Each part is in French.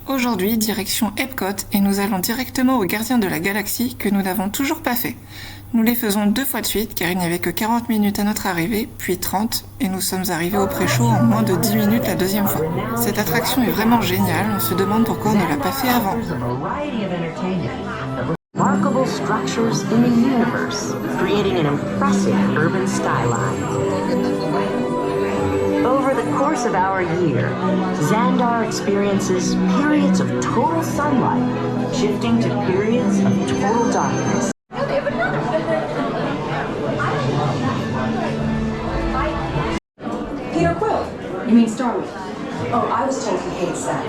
Aujourd'hui, direction Epcot et nous allons directement aux Gardiens de la Galaxie que nous n'avons toujours pas fait. Nous les faisons 2 fois de suite car il n'y avait que 40 minutes à notre arrivée, puis 30 et nous sommes arrivés au pré-show en moins de 10 minutes la deuxième fois. Cette attraction est vraiment géniale, on se demande pourquoi on ne l'a pas fait avant. Remarkable structures in the universe, creating an impressive urban skyline. Over the course of our year, Xandar experiences periods of total sunlight, shifting to periods of total darkness. Peter Quill? You mean Starweed? Oh, I was told he hates that.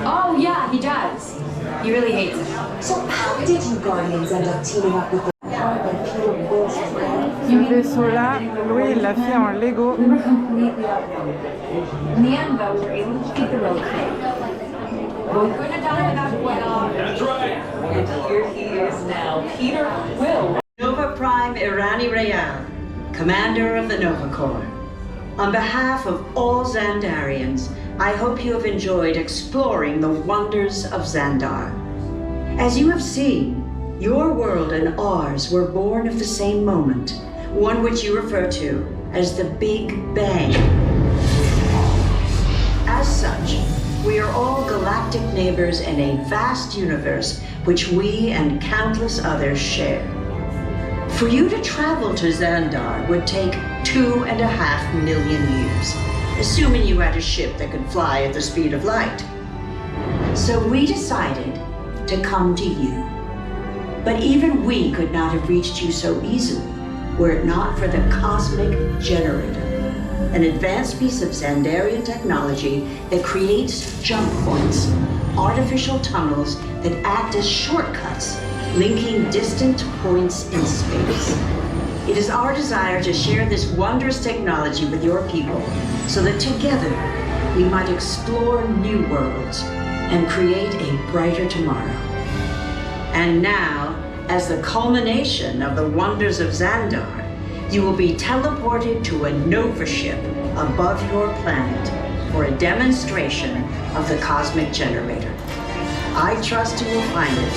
Oh, yeah, he does. He really hates it. So how did you Guardians end up teaming up with the Peter Quill's friend? Ce vaisseau-là, Louis il l'a fait en Lego. We were completely outnumbered. In the end, though, we were able to keep the road clear. Well, we couldn't have done it without Quill. That's right. And here he is now, Peter Quill. Nova Prime Irani Rayan, commander of the Nova Corps. On behalf of all Xandarians, I hope you have enjoyed exploring the wonders of Xandar. As you have seen, your world and ours were born of the same moment, one which you refer to as the Big Bang. As such, we are all galactic neighbors in a vast universe which we and countless others share. For you to travel to Xandar would take 2.5 million years, assuming you had a ship that could fly at the speed of light. So we decided to come to you. But even we could not have reached you so easily were it not for the Cosmic Generator, an advanced piece of Xandarian technology that creates jump points, artificial tunnels that act as shortcuts, linking distant points in space. It is our desire to share this wondrous technology with your people so that together we might explore new worlds and create a brighter tomorrow. And now, as the culmination of the wonders of Xandar, you will be teleported to a Nova ship above your planet for a demonstration of the Cosmic Generator. I trust you will find it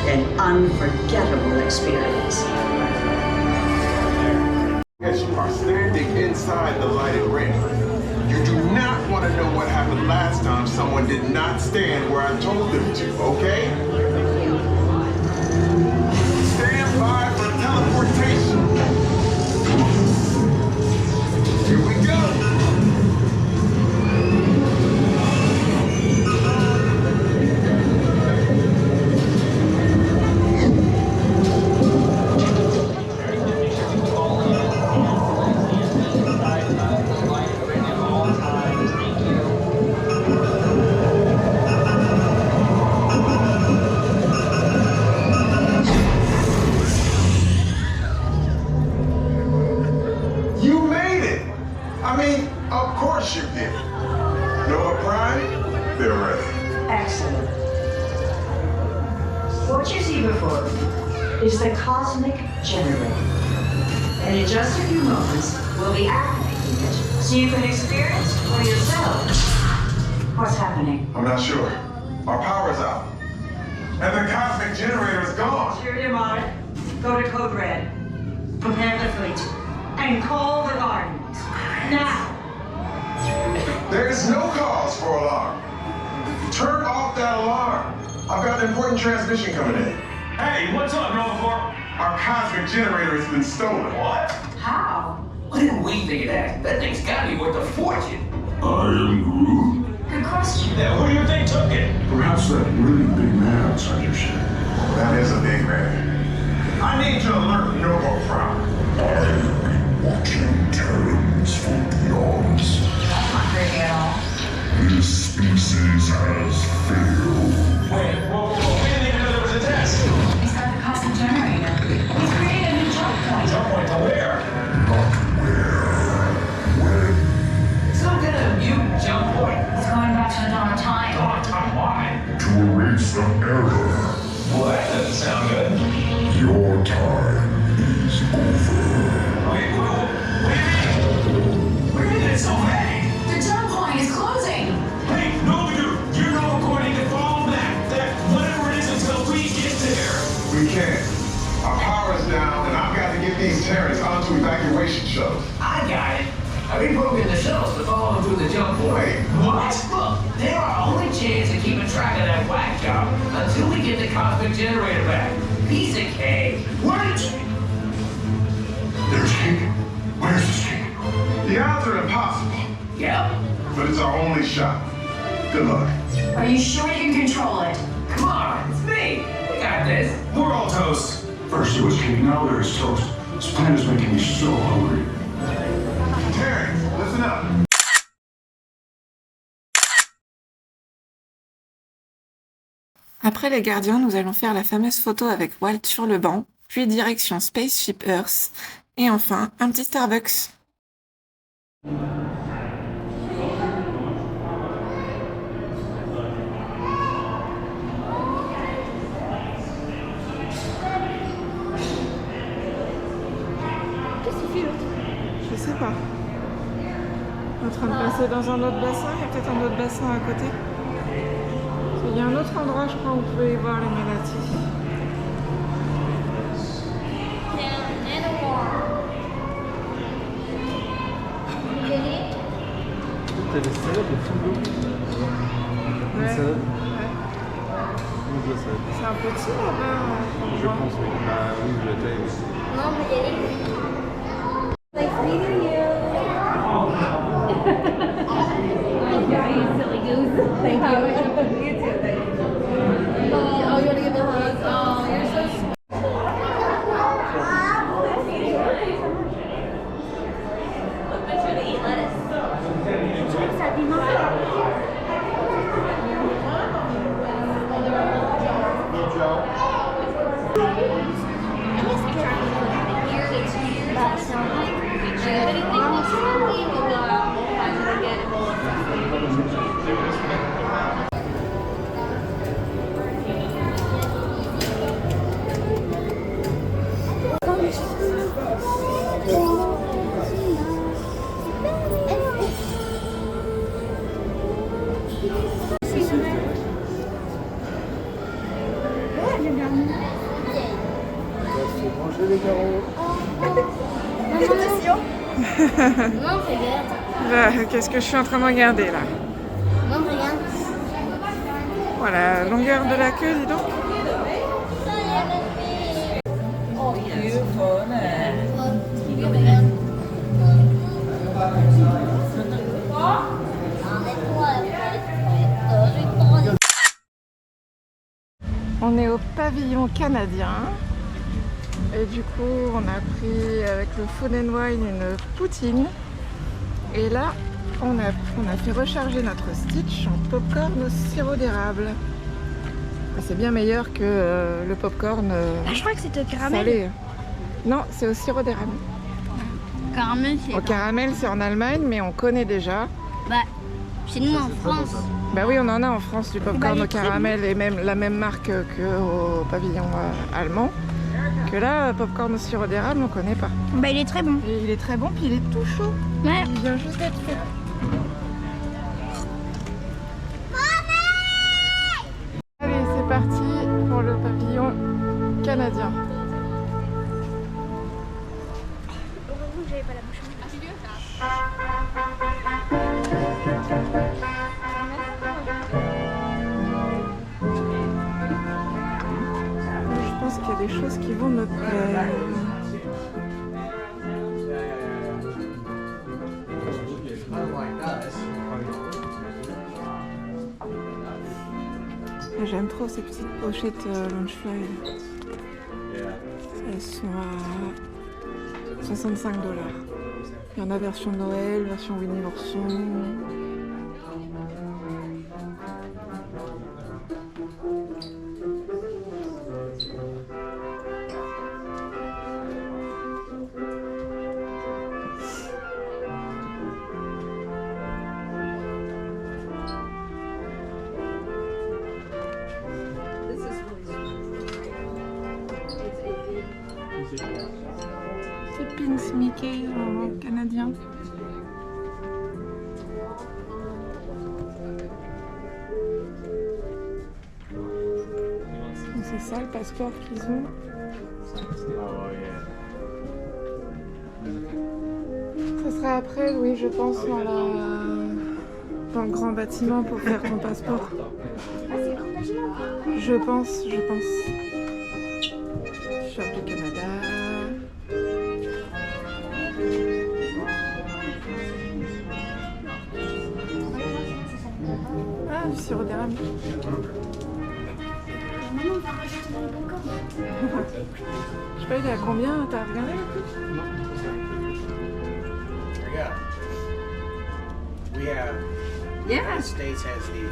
an unforgettable experience. As you are standing inside the lighted ring, you do not want to know what happened last time someone did not stand where I told them to, okay? Stand by for teleportation. Here we go. You did. Nova Prime, they're ready. Excellent. What you see before you is the Cosmic Generator. And in just a few moments, we'll be activating it so you can experience for yourself what's happening. I'm not sure. Our power's out. And the Cosmic Generator is gone. Cheerium on it. Go to Code Red. Prepare the fleet. And call the Guardians. Now! There is no cause for alarm. Turn off that alarm. I've got an important transmission coming in. Hey, what's up, Nova Corps? Our Cosmic Generator has been stolen. What? How? Why didn't we think of that? That thing's gotta be worth a fortune. I am Groot. Good question. Yeah, who do you think took it? Perhaps that really big man outside your ship. That is a big man. I need to alert Nova Prime. I've been watching Terrans for eons. That's not creepy at all. This species has failed. Wait, whoa. We didn't even know there was a test. He's got the Cosmic Generator. He's created a new jump point. Jump point to where? Not where. to erase the error. Well, that doesn't sound good. Your time is over. Wait, what do you mean it's so vague? The jump point is closing! Hey, no, you're not recording to fall back. That whatever it is until we get there. We can't. Our power is down, and I've got to get these Terrans onto evacuation shuttles. I got it. I reprogrammed the shuttles to follow them through the jump point. Wait, What? Look, they're our only chance of keeping track of that whack job until we get the cosmic generator back. Piece of cake. Wait! There's King. Where's this King? the odds are impossible, Yep. but it's our only shot. Good luck. Are you sure you can control it? Come on, it's me. We got this. We're all toast. First it was King, now there is toast. This plan is making me so hungry. Terrans, listen up. Après les gardiens, nous allons faire la fameuse photo avec Walt sur le banc, puis direction Spaceship Earth, et enfin un petit Starbucks. Je sais pas. On est en train de passer dans un autre bassin, il y a peut-être un autre bassin à côté. Il y a un autre endroit, je crois, où vous pouvez voir les manatis. T'as des salades de fondue. Une Ouais. salade. Ouais. Comment ça salade? C'est un petit là-bas. Je pense, oui. Bah oui, je la taille, oui. Mom, we did it. Nice meeting you. You silly goose. Thank you. You too. Thank you. Oh, you want to give me a hug? Oh, you're so sweet. Make sure to eat lettuce. Manger les carreaux. Non, regarde. Qu'est-ce que je suis en train de regarder là? Non, regarde. Voilà, longueur de la queue, dis donc. Oh, beautiful, On est au pavillon canadien. Et du coup, on a pris avec le Food and Wine une poutine. Et là, on a fait recharger notre Stitch en popcorn au sirop d'érable. C'est bien meilleur que le popcorn je crois que c'était au caramel. salé. Non, c'est au sirop d'érable. Caramel, c'est Au caramel, c'est en Allemagne, mais on connaît déjà. Bah, chez nous en France. Bah oui, on en a en France du popcorn il est au caramel et même la même marque qu'au pavillon allemand. Que là, popcorn au sirop d'érable, on connaît pas. Bah, il est très bon. Et il est très bon, puis il est tout chaud. Ouais. Il vient juste d'être fait. Allez, c'est parti pour le pavillon canadien. Heureusement que j'avais pas la bouche. Je pense qu'il y a des choses qui vont me plaire. J'aime trop ces petites pochettes Lunchfly. Elles sont à 65 $. Il y en a version Noël, version Winnie l'ourson. Mickey en canadien. C'est ça le passeport qu'ils ont. Ça sera après, oui, je pense, dans le grand bâtiment pour faire ton passeport. Je pense. Shop du Canada. Ah, du sirop d'érable. Je sais pas, il est à combien? T'as regardé le prix? Yeah. The States has the,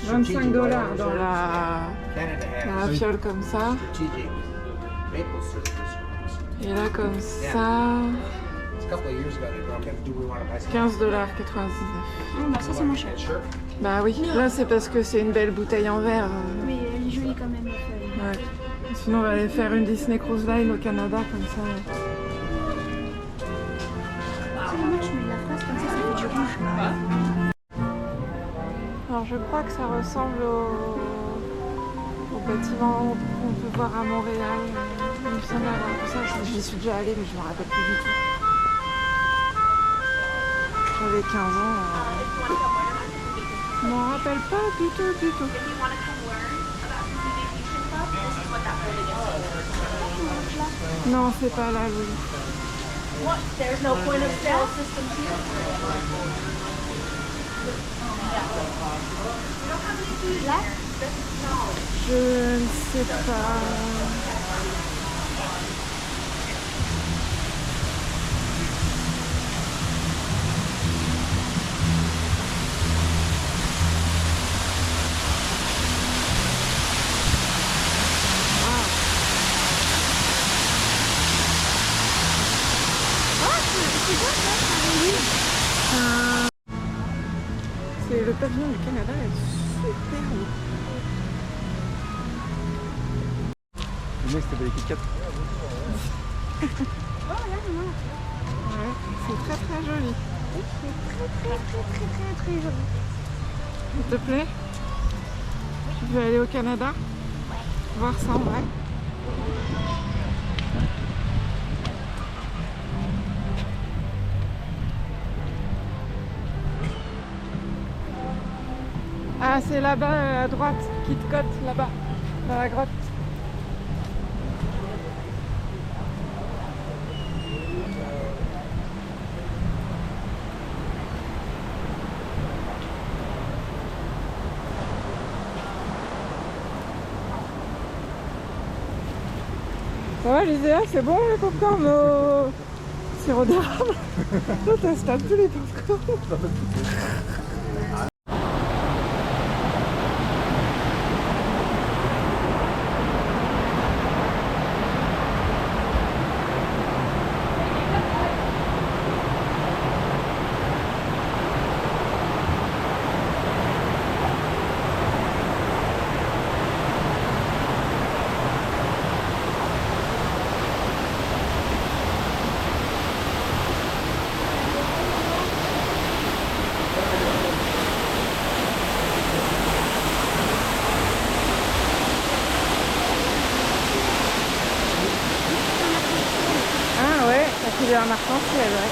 25 $ dans la fiole comme ça. Et là comme ça. 15 $, 99. Bah ça c'est moins cher. Bah oui, là c'est parce que c'est une belle bouteille en verre. Mais elle est jolie quand même la feuille. Ouais. Sinon on va aller faire une Disney Cruise Line au Canada comme ça. C'est dommage, je mets de la fraise comme ça fait du rouge. Alors je crois que ça ressemble au bâtiment qu'on peut voir à Montréal. Il me semble avoir tout ça. J'y suis déjà allée mais je me rappelle plus du tout. J'avais 15 ans. Je m'en rappelle pas du tout. Non, c'est pas là, oui. There's no point of sale system here. Là? Je ne sais pas. C'est le pavillon du Canada, est super beau. Le mec c'était les Kit Kat. Ouais, c'est très joli. Très joli. S'il te plaît? Tu veux aller au Canada? Voir ça en vrai? Ah, c'est là-bas à droite, Kit Kat, là-bas, dans la grotte. Ça va, Lyséa, c'est bon les popcorn au sirop d'érable? Toi, t'installes plus les popcorn. Il est un arc-en-ciel, ouais.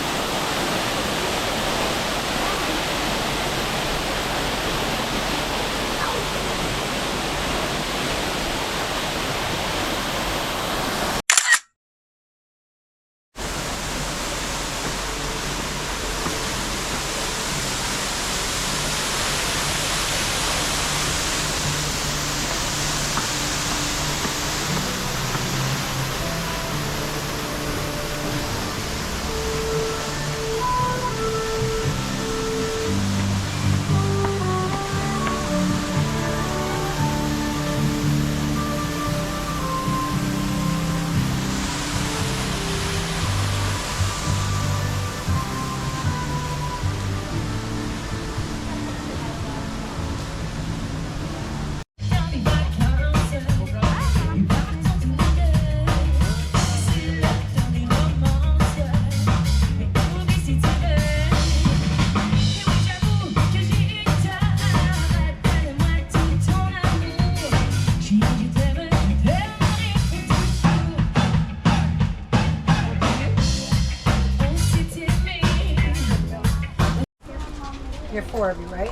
You're 4 of you, right?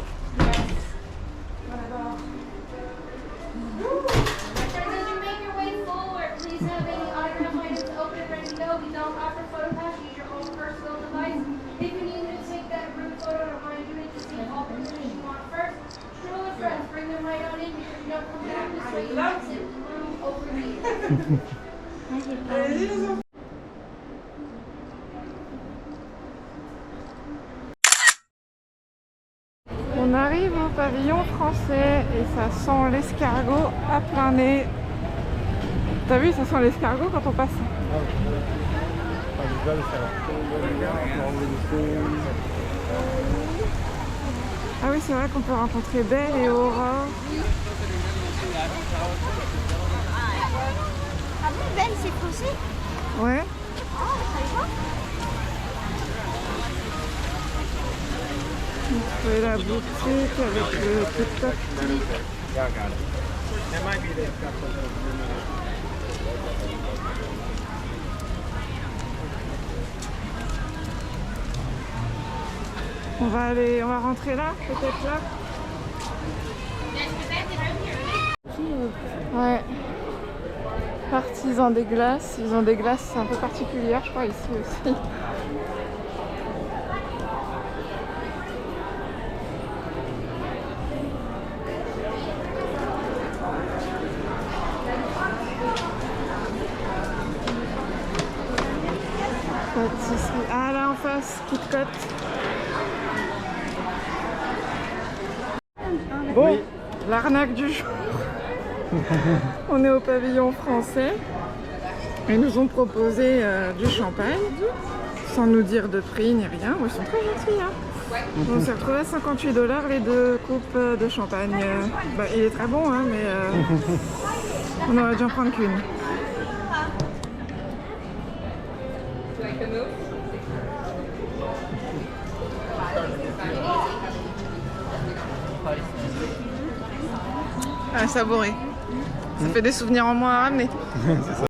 Make your way forward. Please have any autograph items open and ready to go. We don't offer photo pass. Use your own personal device. If you need to take that group photo, I remind you to see all pictures you want first. Show with friends. Bring them right on in. Make sure you don't come down this way. You exit the room over here. On arrive au pavillon français et ça sent l'escargot à plein nez. T'as vu, ça sent l'escargot quand on passe. Ah oui, c'est vrai qu'on peut rencontrer Belle et Aurore. Ah bon, Belle, c'est français? Ouais. Oh, je savais pas. On fait la boutique avec le TikTok. On va rentrer là, peut-être là. Ouais. Partisans des glaces. Ils ont des glaces un peu particulières, je crois, ici aussi. Pâtisserie. Ah, là en face, Kit Kat. Bon, oui. L'arnaque du jour. On est au pavillon français. Ils nous ont proposé du champagne, sans nous dire de prix ni rien. Ils sont très gentils. Hein. On s'est retrouvé à 58 $ les 2 coupes de champagne. Il est très bon, hein, mais on aurait dû en prendre qu'une. À savourer. Ça fait des souvenirs en moins à ramener. C'est ça.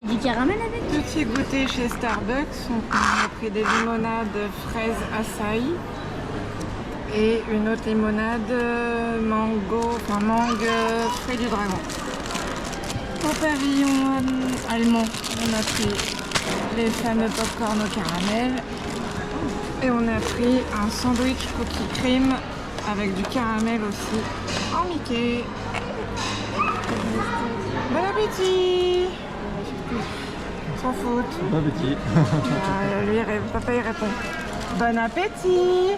Du caramel avec? Petit goûter chez Starbucks. On a pris des limonades fraises açaï et une autre limonade mangue fruit du dragon. Au pavillon allemand, on a pris les fameux popcorn au caramel et on a pris un sandwich cookie cream avec du caramel aussi en Mickey. Bon appétit! S'en fout. Bon appétit. Papa il répond. Bon appétit.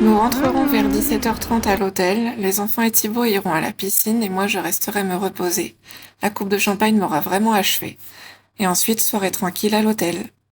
Nous rentrerons vers 17h30 à l'hôtel. Les enfants et Thibaut iront à la piscine et moi je resterai me reposer. La coupe de champagne m'aura vraiment achevée. Et ensuite soirée tranquille à l'hôtel.